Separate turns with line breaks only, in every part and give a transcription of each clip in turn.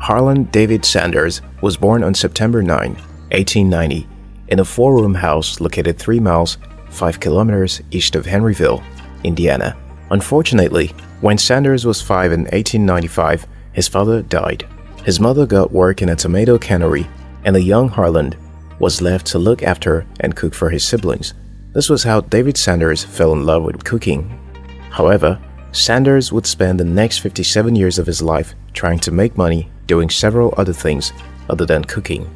Harlan David Sanders was born on September 9, 1890, in a four-room house located 3 miles, 5 kilometers east of Henryville, Indiana. Unfortunately, when Sanders was 5 in 1895, his father died. His mother got work in a tomato cannery, and the young Harlan was left to look after and cook for his siblings. This was how David Sanders fell in love with cooking. However, Sanders would spend the next 57 years of his life trying to make money doing several other things other than cooking.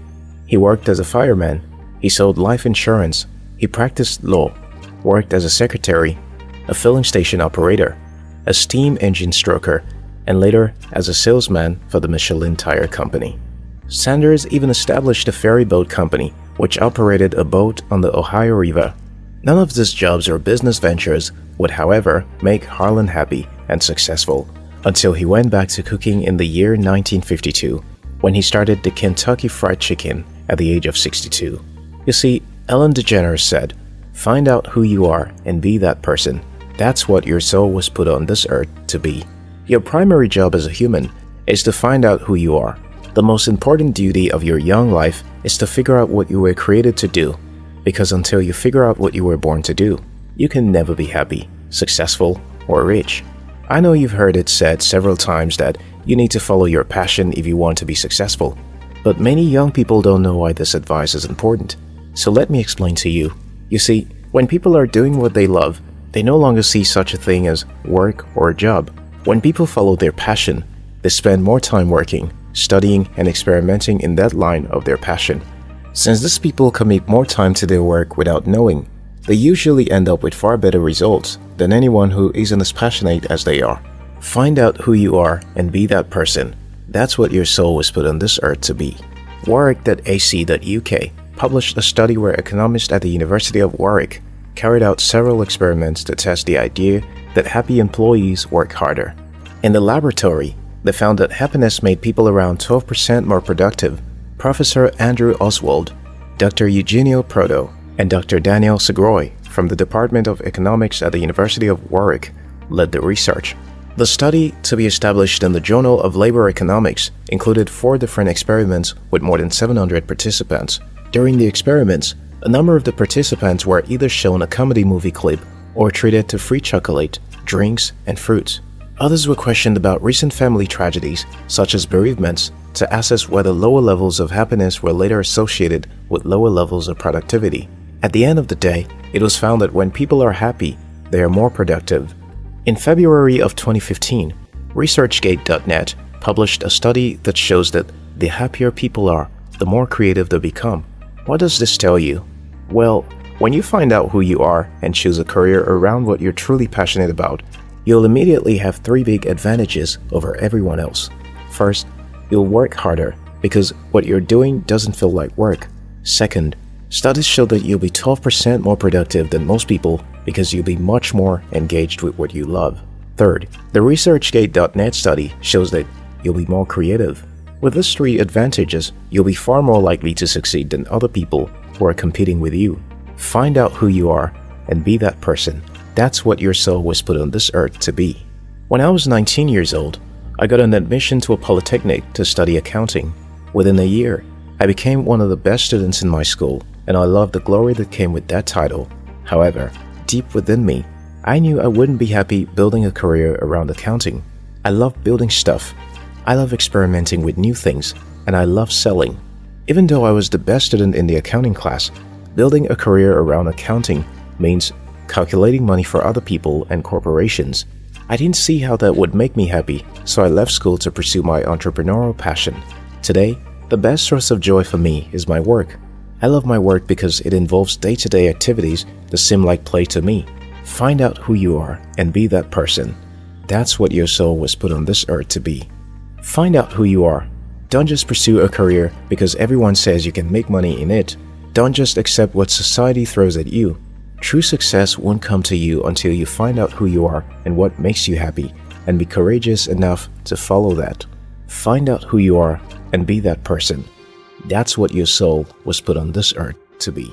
He worked as a fireman, he sold life insurance, he practiced law, worked as a secretary, a filling station operator, a steam engine stroker, and later as a salesman for the Michelin Tire Company. Sanders even established a ferry boat company which operated a boat on the Ohio River. None of these jobs or business ventures would, however, make Harlan happy and successful until he went back to cooking in the year 1952, when he started the Kentucky Fried Chicken at the age of 62. You see, Ellen DeGeneres said, "Find out who you are and be that person. That's what your soul was put on this earth to be." Your primary job as a human is to find out who you are. The most important duty of your young life is to figure out what you were created to do, because until you figure out what you were born to do, you can never be happy, successful, or rich. I know you've heard it said several times that you need to follow your passion if you want to be successful, but many young people don't know why this advice is important. So let me explain to you. You see, when people are doing what they love, they no longer see such a thing as work or a job. When people follow their passion, they spend more time working, studying, and experimenting in that line of their passion. Since these people commit more time to their work without knowing, they usually end up with far better results than anyone who isn't as passionate as they are. Find out who you are and be that person. That's what your soul was put on this earth to be. Warwick.ac.uk published a study where economists at the University of Warwick carried out several experiments to test the idea that happy employees work harder. In the laboratory, they found that happiness made people around 12% more productive. Professor Andrew Oswald, Dr. Eugenio Proto, and Dr. Daniel Segroy from the Department of Economics at the University of Warwick led the research. The study, to be established in the Journal of Labor Economics, included 4 different experiments with more than 700 participants. During the experiments, a number of the participants were either shown a comedy movie clip or treated to free chocolate, drinks, and fruits. Others were questioned about recent family tragedies, such as bereavements, to assess whether lower levels of happiness were later associated with lower levels of productivity. At the end of the day, it was found that when people are happy, they are more productive. In February of 2015, ResearchGate.net published a study that shows that the happier people are, the more creative they become. What does this tell you? Well, when you find out who you are and choose a career around what you're truly passionate about, you'll immediately have 3 big advantages over everyone else. First, you'll work harder because what you're doing doesn't feel like work. Second, studies show that you'll be 12% more productive than most people because you'll be much more engaged with what you love. Third, the ResearchGate.net study shows that you'll be more creative. With these 3 advantages, you'll be far more likely to succeed than other people who are competing with you. Find out who you are and be that person. That's what your soul was put on this earth to be. When I was 19 years old, I got an admission to a polytechnic to study accounting. Within a year, I became one of the best students in my school, and I loved the glory that came with that title. However, deep within me, I knew I wouldn't be happy building a career around accounting. I love building stuff. I love experimenting with new things, and I love selling. Even though I was the best student in the accounting class, building a career around accounting means calculating money for other people and corporations. I didn't see how that would make me happy, so I left school to pursue my entrepreneurial passion. Today, the best source of joy for me is my work. I love my work because it involves day-to-day activities that seem like play to me. Find out who you are and be that person. That's what your soul was put on this earth to be. Find out who you are. Don't just pursue a career because everyone says you can make money in it. Don't just accept what society throws at you. True success won't come to you until you find out who you are and what makes you happy, and be courageous enough to follow that. Find out who you are and be that person. That's what your soul was put on this earth to be.